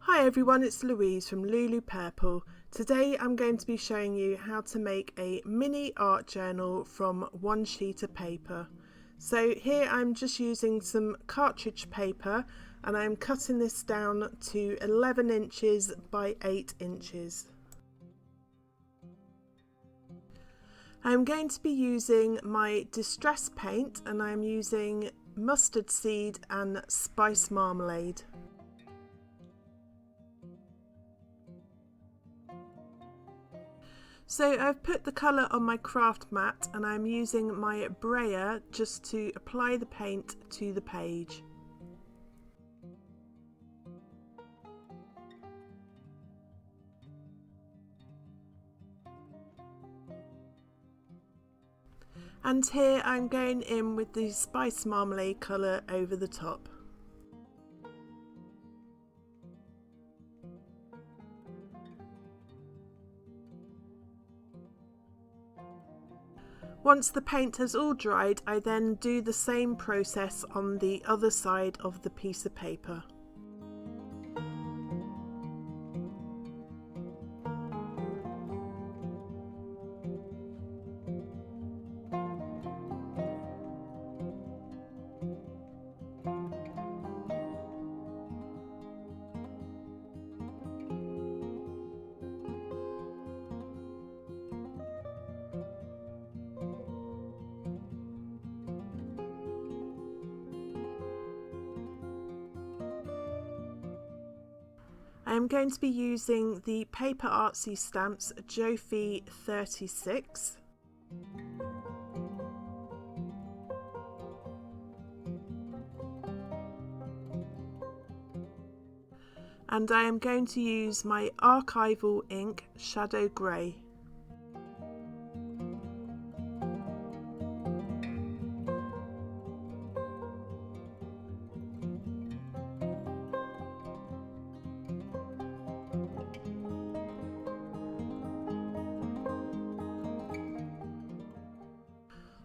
Hi everyone, it's Louise from Louloupurple. Today I'm going to be showing you how to make a mini art journal from one sheet of paper. So here I'm just using some cartridge paper and I'm cutting this down to 11 inches by 8 inches. I'm going to be using my distress paint and I'm using mustard seed and spice marmalade. So I've put the colour on my craft mat and I'm using my brayer just to apply the paint to the page. And here I'm going in with the spice marmalade colour over the top. Once the paint has all dried, I then do the same process on the other side of the piece of paper. I am going to be using the PaperArtsy stamps Jofi 36. And I am going to use my archival ink Shadow Grey.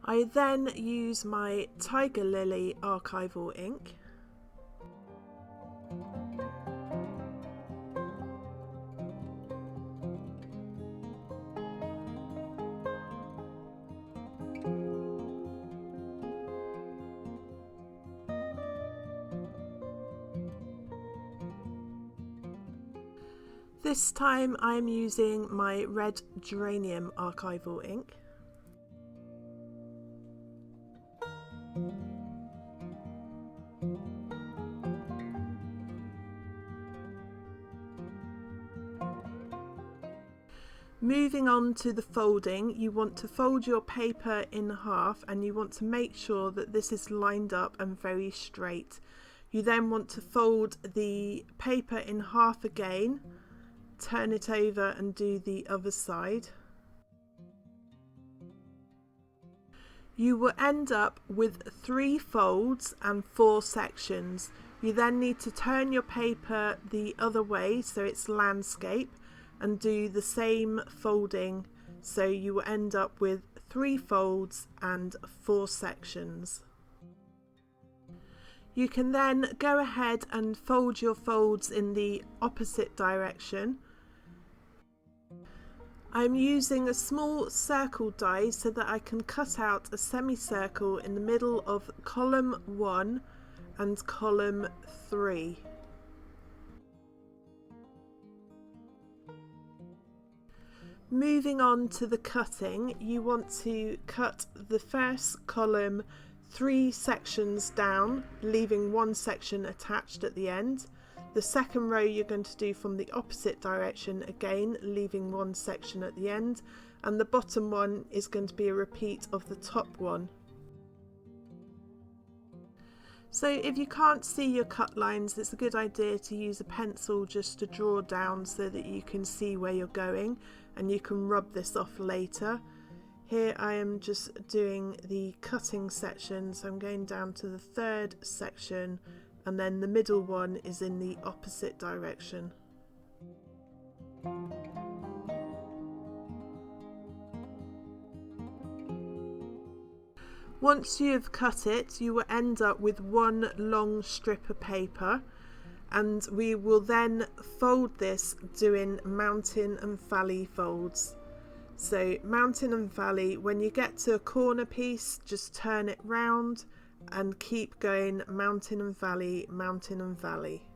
I then use my Tiger Lily archival ink. This time I am using my red geranium archival ink. Moving on to the folding, you want to fold your paper in half and you want to make sure that this is lined up and very straight. You then want to fold the paper in half again, turn it over and do the other side. You will end up with 3 folds and 4 sections. You then need to turn your paper the other way so it's landscape and do the same folding, so you will end up with 3 folds and 4 sections. You can then go ahead and fold your folds in the opposite direction. I'm using a small circle die so that I can cut out a semicircle in the middle of column 1 and column 3. Moving on to the cutting, you want to cut the first column 3 sections down, leaving 1 section attached at the end. The second row you're going to do from the opposite direction, again leaving 1 section at the end, and the bottom one is going to be a repeat of the top one. So if you can't see your cut lines, it's a good idea to use a pencil just to draw down so that you can see where you're going and you can rub this off later. Here I am just doing the cutting section, so I'm going down to the 3rd section and then the middle one is in the opposite direction. Once you have cut it, you will end up with one long strip of paper, and we will then fold this doing mountain and valley folds. So mountain and valley, when you get to a corner piece, just turn it round and keep going mountain and valley, mountain and valley.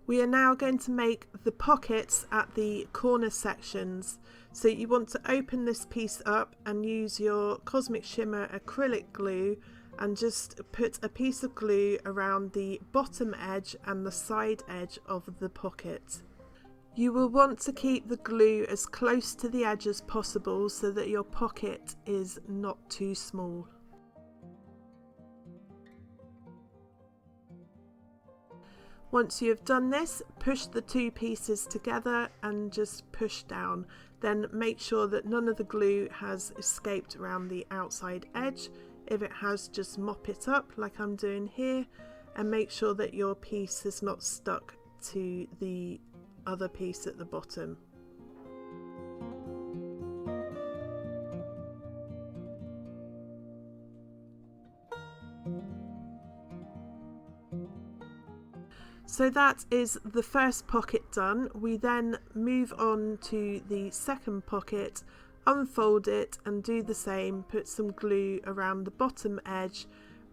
We are now going to make the pockets at the corner sections. So you want to open this piece up and use your Cosmic Shimmer acrylic glue and just put a piece of glue around the bottom edge and the side edge of the pocket. You will want to keep the glue as close to the edge as possible so that your pocket is not too small. Once you have done this, push the two pieces together and just push down. Then make sure that none of the glue has escaped around the outside edge. If it has, just mop it up like I'm doing here, and make sure that your piece is not stuck to the other piece at the bottom. So that is the first pocket done. We then move on to the second pocket, unfold it and do the same. Put some glue around the bottom edge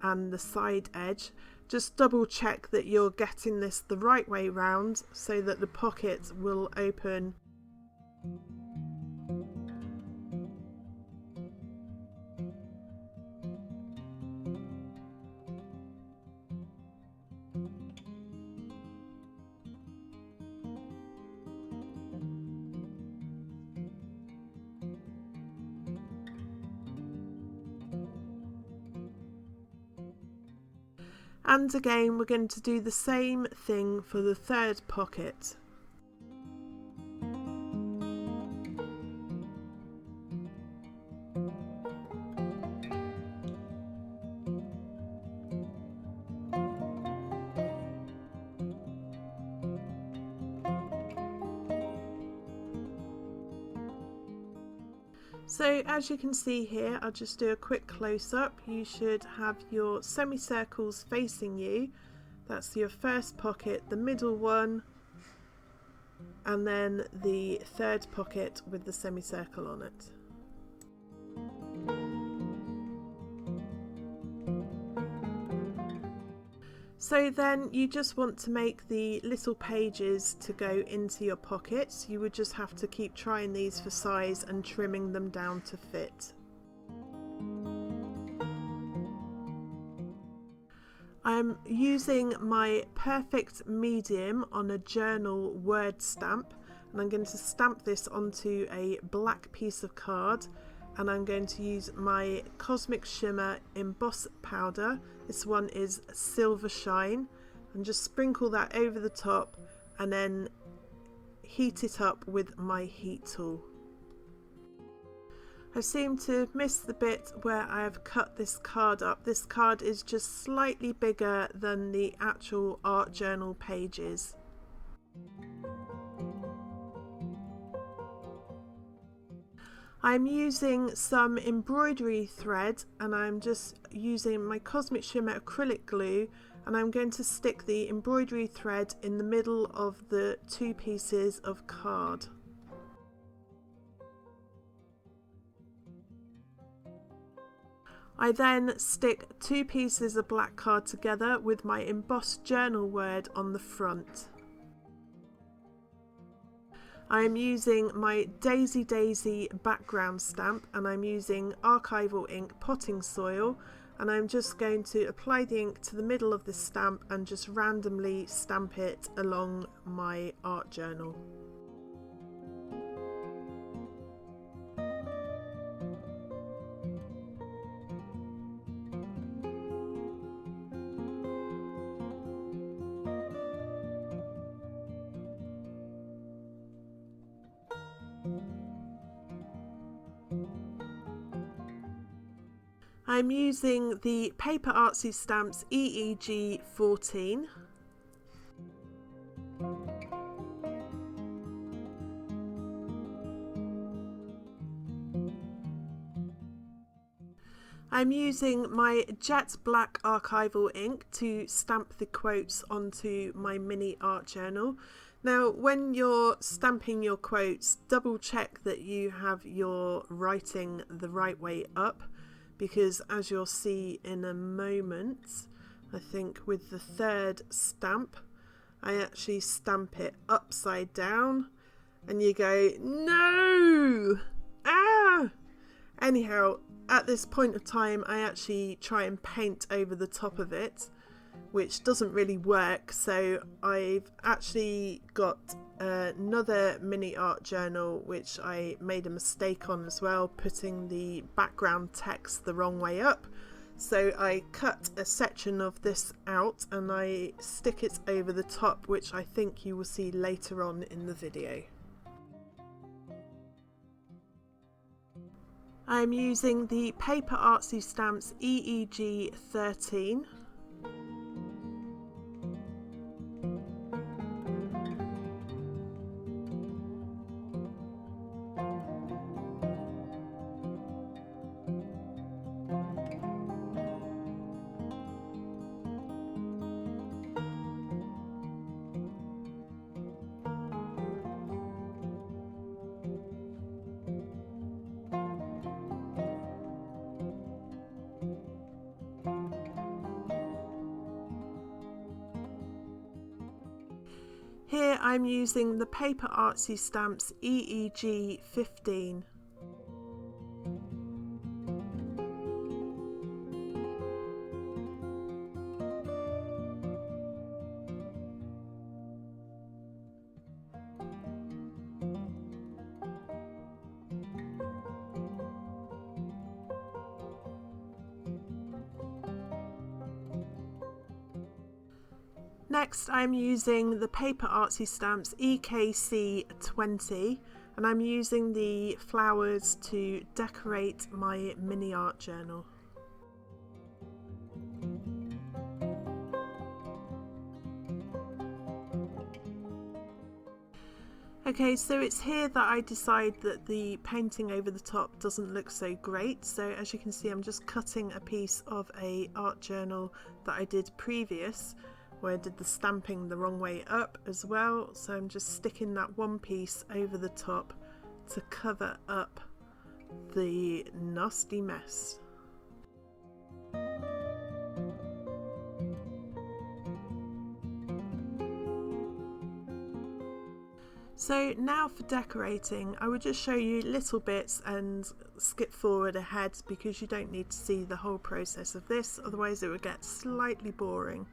and the side edge. Just double check that you're getting this the right way round so that the pocket will open. And again, we're going to do the same thing for the third pocket. So as you can see here, I'll just do a quick close-up. You should have your semicircles facing you. That's your first pocket, the middle one, and then the third pocket with the semicircle on it. So then you just want to make the little pages to go into your pockets. You would just have to keep trying these for size and trimming them down to fit. I'm using my perfect medium on a journal word stamp, and I'm going to stamp this onto a black piece of card, and I'm going to use my Cosmic Shimmer emboss powder. This one is Silver Shine, and just sprinkle that over the top and then heat it up with my heat tool. I seem to have missed the bit where I have cut this card up. This card is just slightly bigger than the actual art journal pages. I'm using some embroidery thread, and I'm just using my Cosmic Shimmer acrylic glue, and I'm going to stick the embroidery thread in the middle of the two pieces of card. I then stick two pieces of black card together with my embossed journal word on the front. I am using my Daisy Daisy background stamp, and I'm using archival ink potting soil, and I'm just going to apply the ink to the middle of the stamp and just randomly stamp it along my art journal. I'm using the PaperArtsy stamps EEG 14. I'm using my jet black archival ink to stamp the quotes onto my mini art journal. Now, when you're stamping your quotes, double check that you have your writing the right way up, because as you'll see in a moment, I think with the third stamp, I actually stamp it upside down and you go, no! Ah! Anyhow, at this point of time, I actually try and paint over the top of it, which doesn't really work. So I've actually got another mini art journal, which I made a mistake on as well, putting the background text the wrong way up. So I cut a section of this out and I stick it over the top, which I think you will see later on in the video. I'm using the PaperArtsy stamps EEG 13. Here I'm using the PaperArtsy stamps EEG 15. Next, I'm using the PaperArtsy stamps EKC 20, and I'm using the flowers to decorate my mini art journal. Okay, so it's here that I decide that the painting over the top doesn't look so great. So as you can see, I'm just cutting a piece of a art journal that I did previous, where I did the stamping the wrong way up as well. So I'm just sticking that one piece over the top to cover up the nasty mess. So now for decorating, I would just show you little bits and skip forward ahead because you don't need to see the whole process of this, otherwise it would get slightly boring.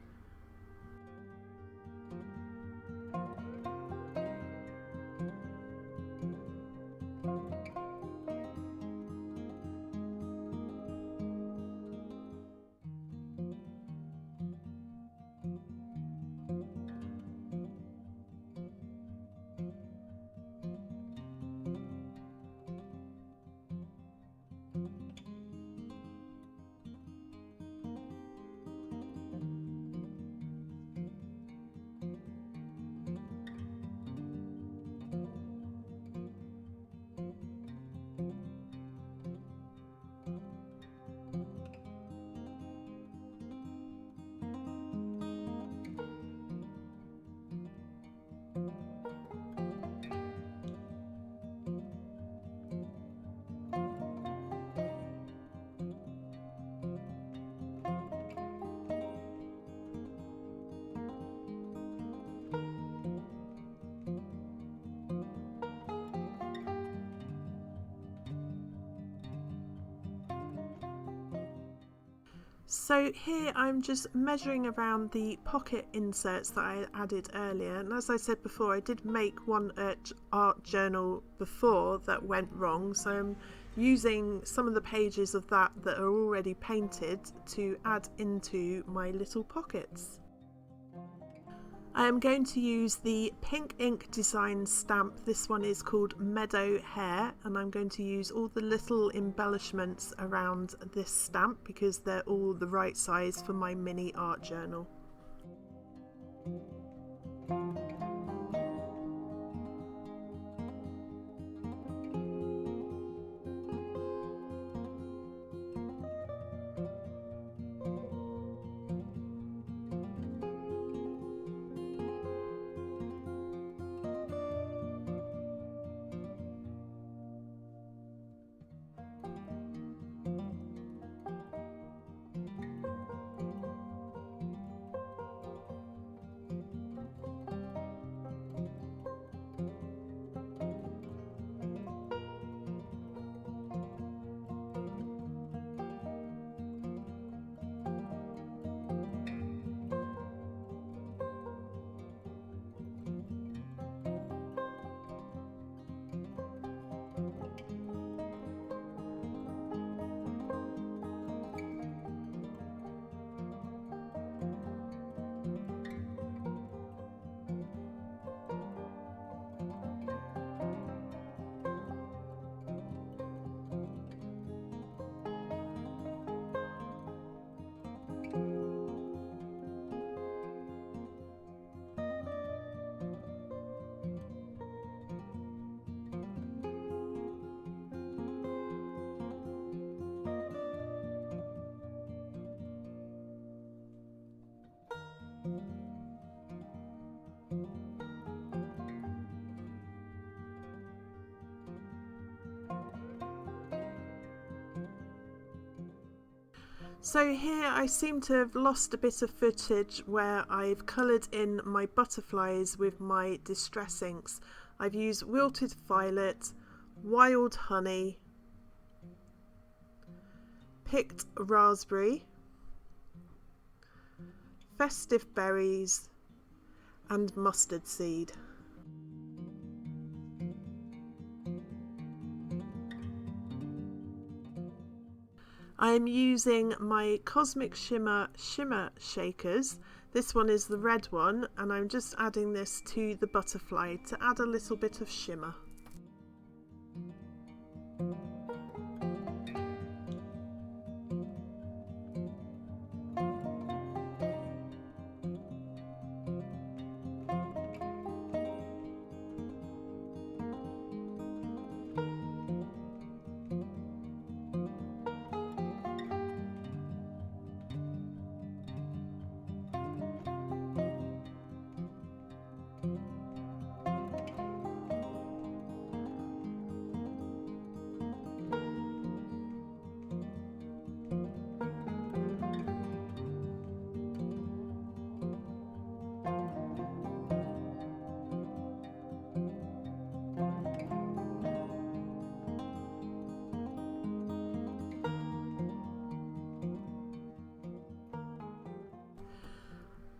So here I'm just measuring around the pocket inserts that I added earlier, and as I said before, I did make one art journal before that went wrong, so I'm using some of the pages of that are already painted to add into my little pockets. I am going to use the pink ink design stamp. This one is called Meadow Hair, and I'm going to use all the little embellishments around this stamp because they're all the right size for my mini art journal. So here I seem to have lost a bit of footage where I've coloured in my butterflies with my distress inks. I've used Wilted Violet, Wild Honey, Picked Raspberry, Festive Berries and Mustard Seed. I am using my Cosmic Shimmer shakers. This one is the red one, and I'm just adding this to the butterfly to add a little bit of shimmer.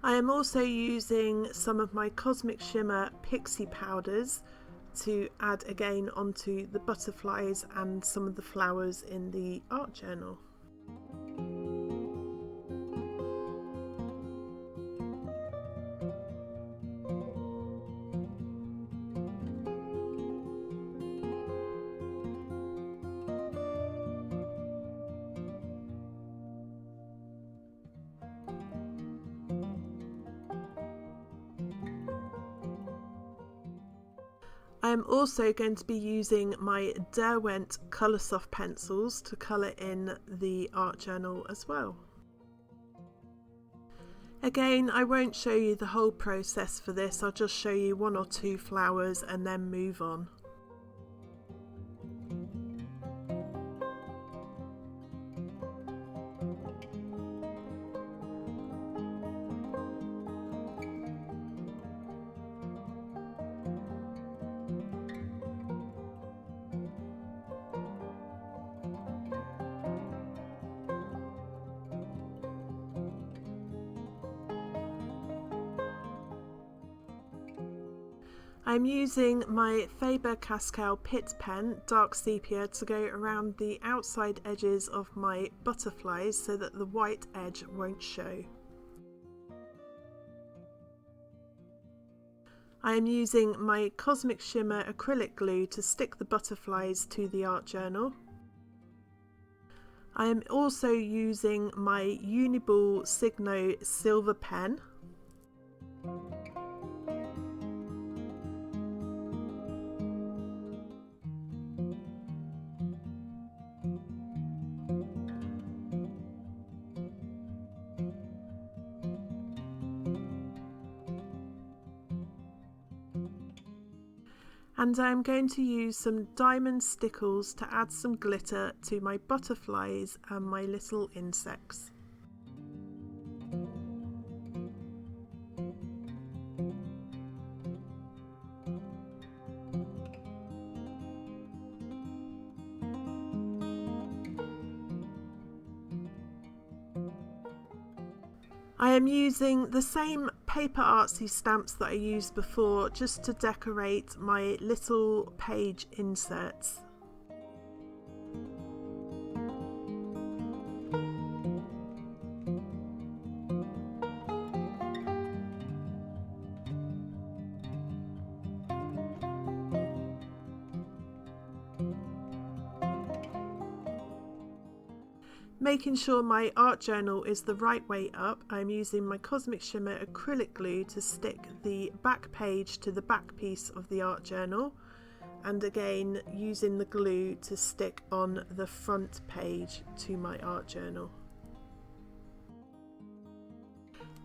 I am also using some of my Cosmic Shimmer Pixie powders to add again onto the butterflies and some of the flowers in the art journal. I am also going to be using my Derwent Coloursoft pencils to colour in the art journal as well. Again, I won't show you the whole process for this, I'll just show you 1 or 2 flowers and then move on. I'm using my Faber-Castell Pitt pen, dark sepia, to go around the outside edges of my butterflies so that the white edge won't show. I am using my Cosmic Shimmer acrylic glue to stick the butterflies to the art journal. I am also using my Uniball Signo silver pen. And I'm going to use some diamond stickles to add some glitter to my butterflies and my little insects. I am using the same PaperArtsy stamps that I used before just to decorate my little page inserts. Making sure my art journal is the right way up, I'm using my Cosmic Shimmer acrylic glue to stick the back page to the back piece of the art journal, and again using the glue to stick on the front page to my art journal.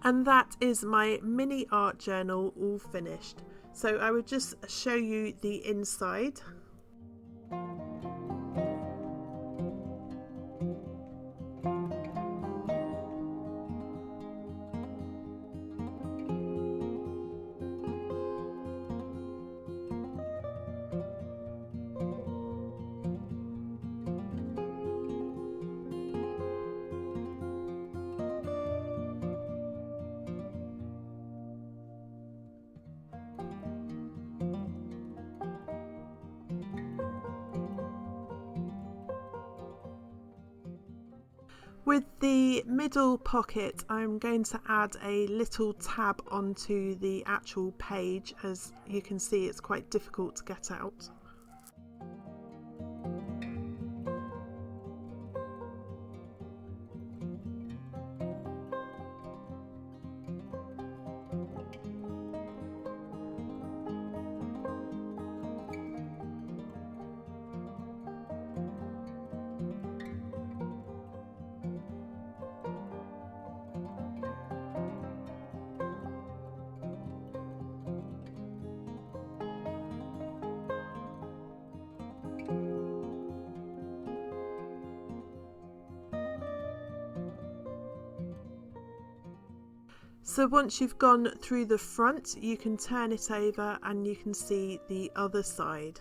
And that is my mini art journal all finished. So I would just show you the inside. With the middle pocket, I'm going to add a little tab onto the actual page. As you can see, it's quite difficult to get out. So once you've gone through the front, you can turn it over and you can see the other side.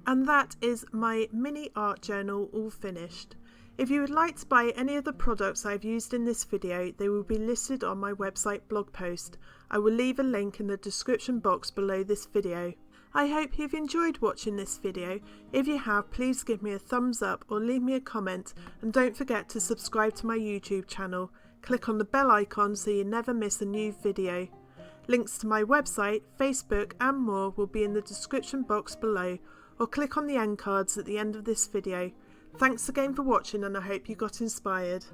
And that is my mini art journal all finished. If you would like to buy any of the products I've used in this video, they will be listed on my website blog post. I will leave a link in the description box below this video. I hope you've enjoyed watching this video. If you have, please give me a thumbs up or leave me a comment, and don't forget to subscribe to my YouTube channel. Click on the bell icon so you never miss a new video. Links to my website, Facebook and more will be in the description box below, or click on the end cards at the end of this video. Thanks again for watching, and I hope you got inspired.